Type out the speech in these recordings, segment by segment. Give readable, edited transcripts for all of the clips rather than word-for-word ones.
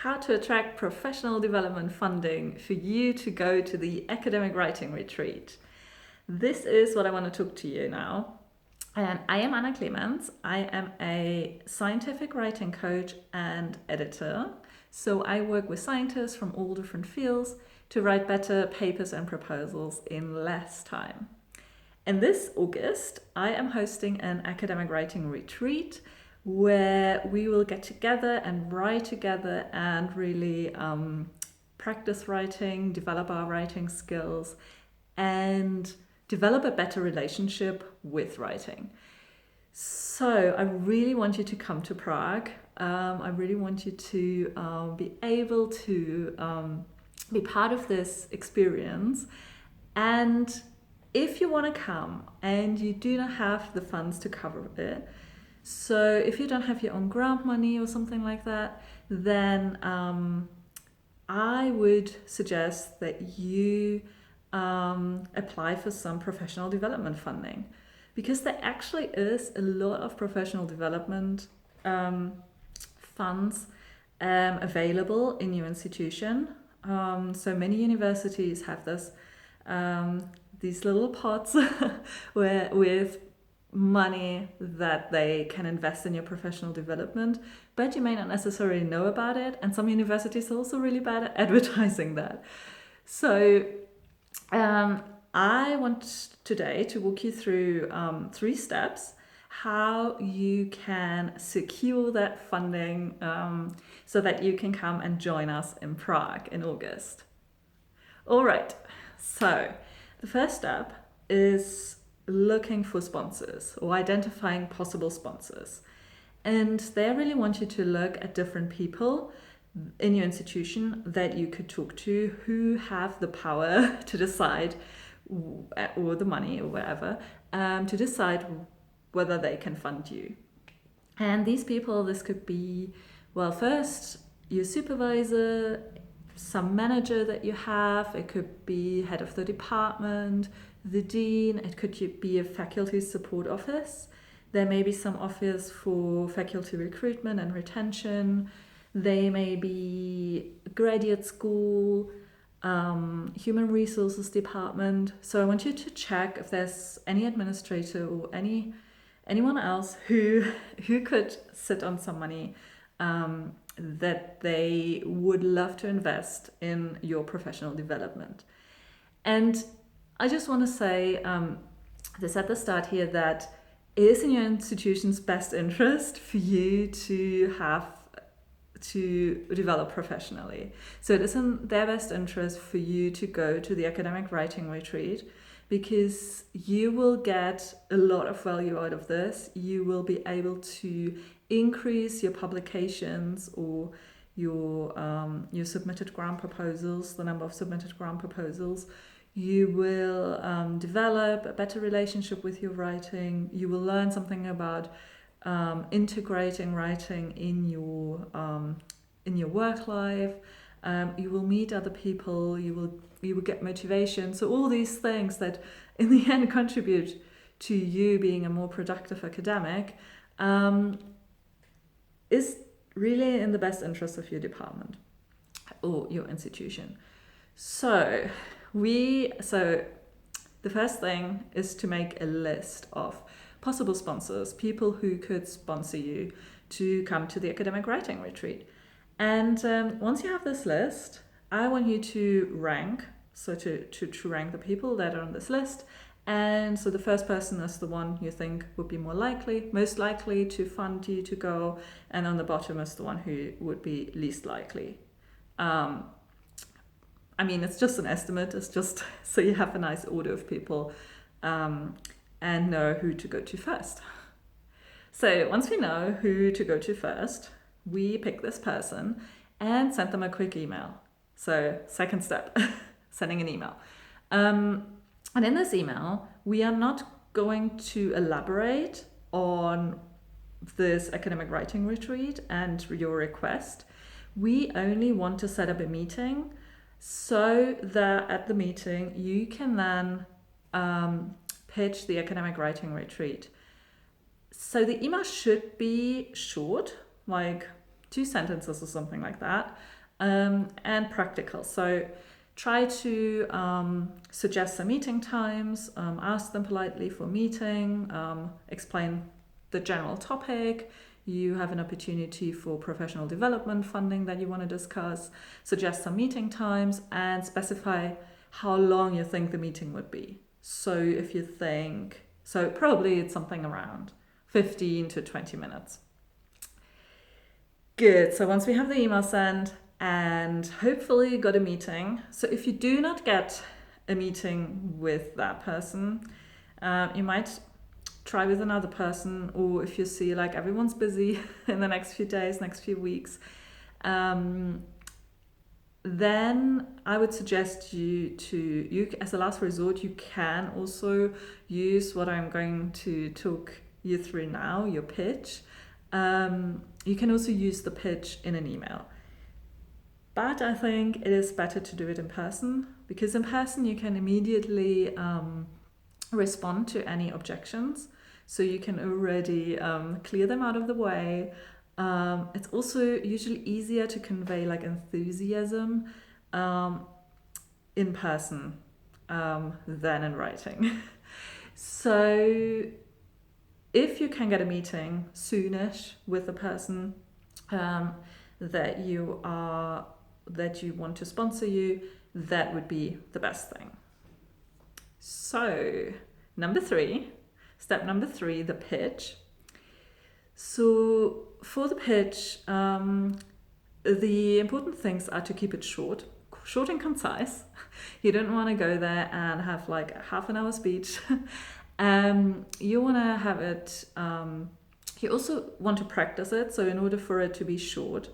how to attract professional development funding for you to go to the academic writing retreat. This is what I want to talk to you now. And I am Anna Clemens. I am a scientific writing coach and editor. So I work with scientists from all different fields to write better papers and proposals in less time. And this August, I am hosting an academic writing retreat where we will get together and write together and really practice writing, develop our writing skills, and develop a better relationship with writing. So I really want you to come to Prague. I really want you to be able to be part of this experience. And if you want to come and you do not have the funds to cover it, so if you don't have your own grant money or something like that, then I would suggest that you apply for some professional development funding, because there actually is a lot of professional development funds available in your institution. So many universities have this these little pots with money that they can invest in your professional development, but you may not necessarily know about it. And some universities are also really bad at advertising that. So I want today to walk you through 3 steps how you can secure that funding so that you can come and join us in Prague in August. All right, so the first step is looking for sponsors or identifying possible sponsors. And they really want you to look at different people in your institution that you could talk to who have the power to decide, or the money or whatever, to decide whether they can fund you. And these people, this could be, well, first your supervisor, some manager that you have, it could be head of the department, the dean, it could be a faculty support office. There may be some office for faculty recruitment and retention. They may be graduate school, human resources department. So I want you to check if there's any administrator or anyone else who could sit on some money that they would love to invest in your professional development. And I just want to say this at the start here, that it is in your institution's best interest for you to develop professionally. So it is in their best interest for you to go to the academic writing retreat, because you will get a lot of value out of this. You will be able to increase your publications or your submitted grant proposals, the number of submitted grant proposals. You will develop a better relationship with your writing. You will learn something about integrating writing in your work life. You will meet other people. You will get motivation. So all these things that in the end contribute to you being a more productive academic is really in the best interest of your department or your institution. So the first thing is to make a list of possible sponsors, people who could sponsor you to come to the academic writing retreat. And once you have this list, I want you to rank, so to rank the people that are on this list. And so the first person is the one you think would be most likely to fund you to go, and on the bottom is the one who would be least likely. I mean, it's just an estimate. It's just so you have a nice order of people and know who to go to first. So once we know who to go to first, we pick this person and send them a quick email. So second step, sending an email. And in this email, we are not going to elaborate on this academic writing retreat and your request. We only want to set up a meeting so that at the meeting you can then pitch the academic writing retreat. So the email should be short, like 2 sentences or something like that, and practical. So try to suggest some meeting times, ask them politely for a meeting, explain the general topic. You have an opportunity for professional development funding that you want to discuss, suggest some meeting times, and specify how long you think the meeting would be. So if you think, so probably it's something around 15 to 20 minutes. Good. So once we have the email sent and hopefully you got a meeting. So if you do not get a meeting with that person, you might try with another person, or if you see like everyone's busy in the next few days, next few weeks, then I would suggest you as a last resort, you can also use what I'm going to talk you through now, your pitch. You can also use the pitch in an email. But I think it is better to do it in person, because in person you can immediately respond to any objections. So you can already clear them out of the way. It's also usually easier to convey like enthusiasm in person than in writing. So if you can get a meeting soonish with the person that you want to sponsor you, that would be the best thing. So step number 3, the pitch. So for the pitch, the important things are to keep it short and concise. You don't want to go there and have like a half an hour speech. You want to have it, you also want to practice it. So in order for it to be short,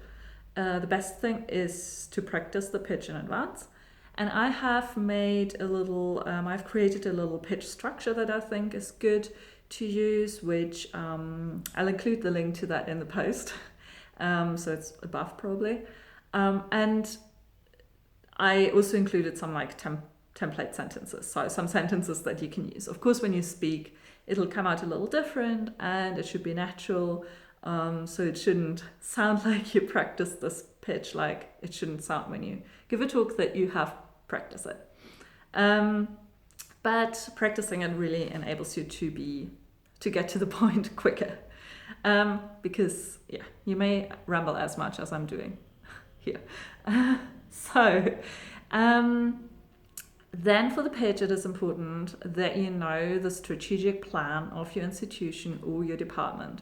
the best thing is to practice the pitch in advance. And I have made I've created a little pitch structure that I think is good to use, which I'll include the link to that in the post. So it's above probably. And I also included some like template sentences. So some sentences that you can use. Of course, when you speak, it'll come out a little different and it should be natural. So it shouldn't sound like you practice this pitch, like it shouldn't sound when you give a talk that you have practiced it. But practicing it really enables you to get to the point quicker. Because you may ramble as much as I'm doing here. Then for the pitch, it is important that you know the strategic plan of your institution or your department.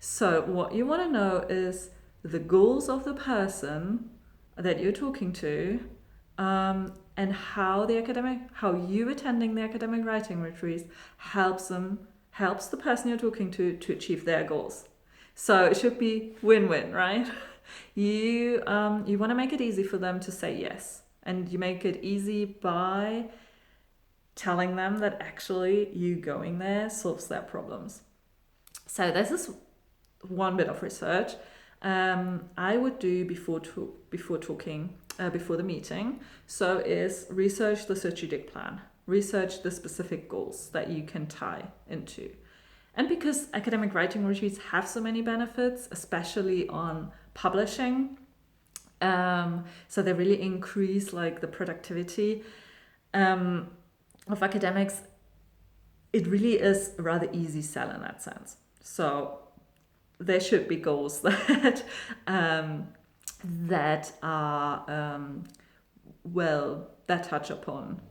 So what you want to know is the goals of the person that you're talking to, and how you attending the academic writing retreats helps the person you're talking to achieve their goals. So it should be win-win, right? You want to make it easy for them to say yes, and you make it easy by telling them that actually you going there solves their problems. So this is one bit of research I would do before the meeting. So is research the strategic plan, research the specific goals that you can tie into. And because academic writing retreats have so many benefits, especially on publishing, so they really increase like the productivity of academics, it really is a rather easy sell in that sense. So there should be goals that that touch upon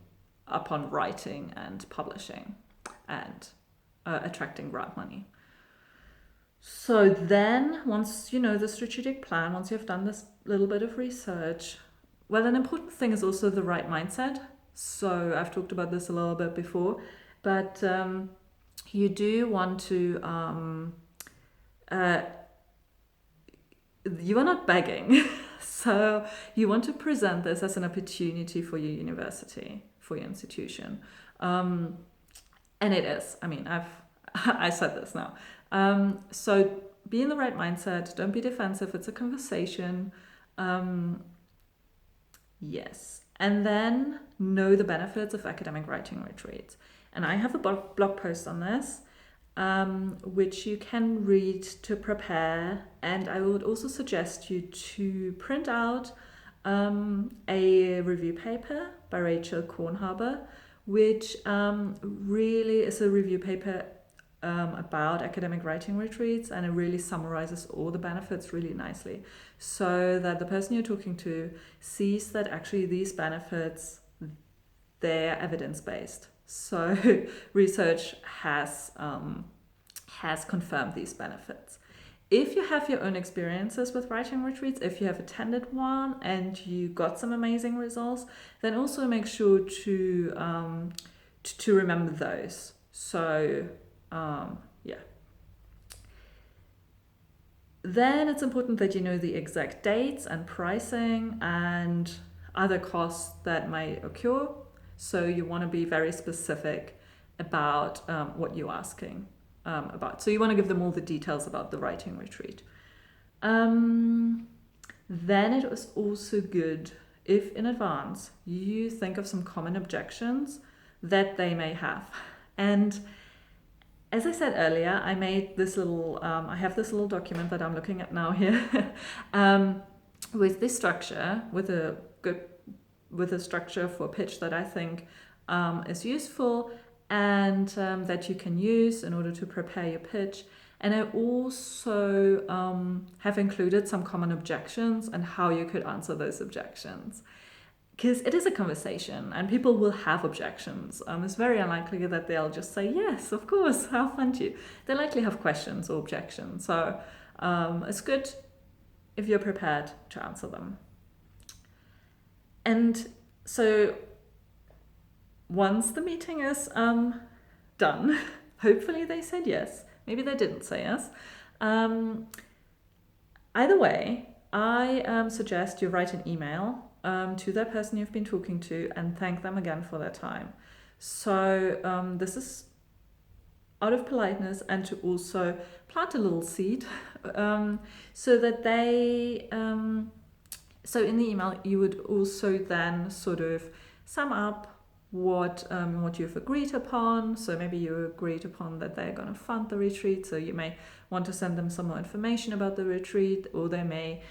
writing and publishing and attracting grant money. So then, once you know the strategic plan, once you've done this little bit of research, well, an important thing is also the right mindset. So I've talked about this a little bit before, but you do want to you are not begging. So you want to present this as an opportunity for your university, for your institution. And it is. I mean, I said this now. So be in the right mindset. Don't be defensive. It's a conversation. Yes. And then know the benefits of academic writing retreats. And I have a blog post on this. which you can read to prepare. And I would also suggest you to print out a review paper by Rachel Kornhaber, which really is a review paper about academic writing retreats, and it really summarizes all the benefits really nicely, so that the person you're talking to sees that actually these benefits, they're evidence-based. So research has confirmed these benefits. If you have your own experiences with writing retreats, if you have attended one and you got some amazing results, then also make sure to remember those. So yeah. Then it's important that you know the exact dates and pricing and other costs that may occur. So you want to be very specific about what you're asking about. So you want to give them all the details about the writing retreat. Then it was also good if in advance you think of some common objections that they may have. And as I said earlier, I made this little, I have this little document that I'm looking at now here with this structure, with a structure for a pitch that I think is useful and that you can use in order to prepare your pitch. And I also have included some common objections and how you could answer those objections. Because it is a conversation and people will have objections. It's very unlikely that they'll just say, yes, of course, how fun to you. They likely have questions or objections. So it's good if you're prepared to answer them. And so once the meeting is done, hopefully they said yes. Maybe they didn't say yes. Either way, I suggest you write an email to that person you've been talking to and thank them again for their time. So this is out of politeness and to also plant a little seed so that they so in the email you would also then sort of sum up what you've agreed upon. So maybe you agreed upon that they're going to fund the retreat, so you may want to send them some more information about the retreat, or they may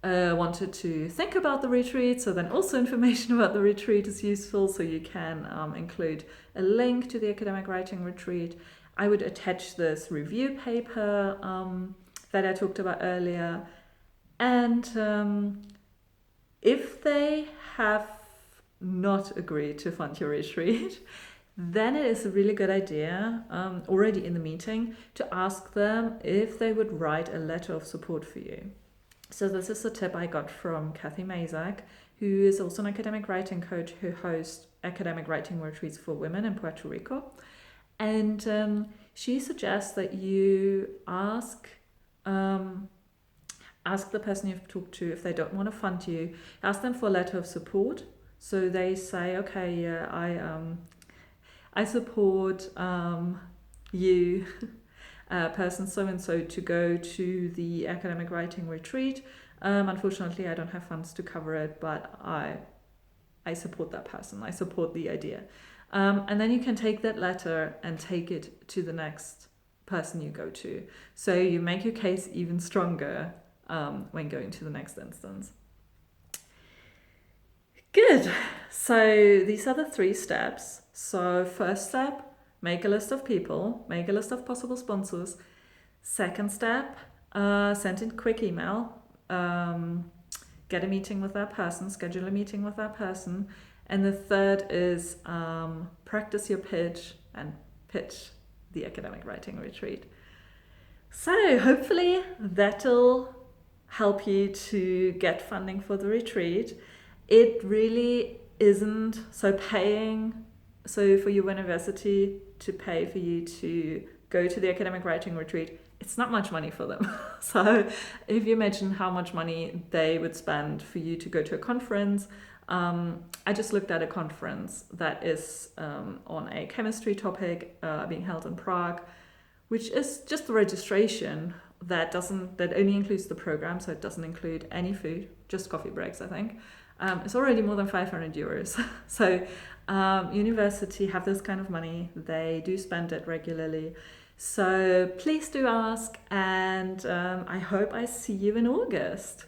wanted to think about the retreat, so then also information about the retreat is useful, so you can include a link to the academic writing retreat. I would attach this review paper that I talked about earlier, and if they have not agreed to fund your retreat, then it is a really good idea already in the meeting to ask them if they would write a letter of support for you. So this is a tip I got from Kathy Mazak, who is also an academic writing coach who hosts academic writing retreats for women in Puerto Rico. And she suggests that you ask the person you've talked to if they don't want to fund you, ask them for a letter of support. So they say, okay, yeah, I support you, person so-and-so, to go to the academic writing retreat. Unfortunately, I don't have funds to cover it, but I support that person. I support the idea. And then you can take that letter and take it to the next person you go to. So you make your case even stronger when going to the next instance. Good. So these are the 3 steps. So first step, make a list of people, make a list of possible sponsors. Second step, send in a quick email, get a meeting with that person, schedule a meeting with that person. And the third is practice your pitch and pitch the academic writing retreat. So hopefully that'll help you to get funding for the retreat. It really isn't, so for your university to pay for you to go to the academic writing retreat, it's not much money for them. So if you imagine how much money they would spend for you to go to a conference, I just looked at a conference that is on a chemistry topic being held in Prague, which is just the registration that only includes the program, so it doesn't include any food, just coffee breaks, I think. It's already more than 500 euros. So university have this kind of money. They do spend it regularly. So please do ask, and I hope I see you in August.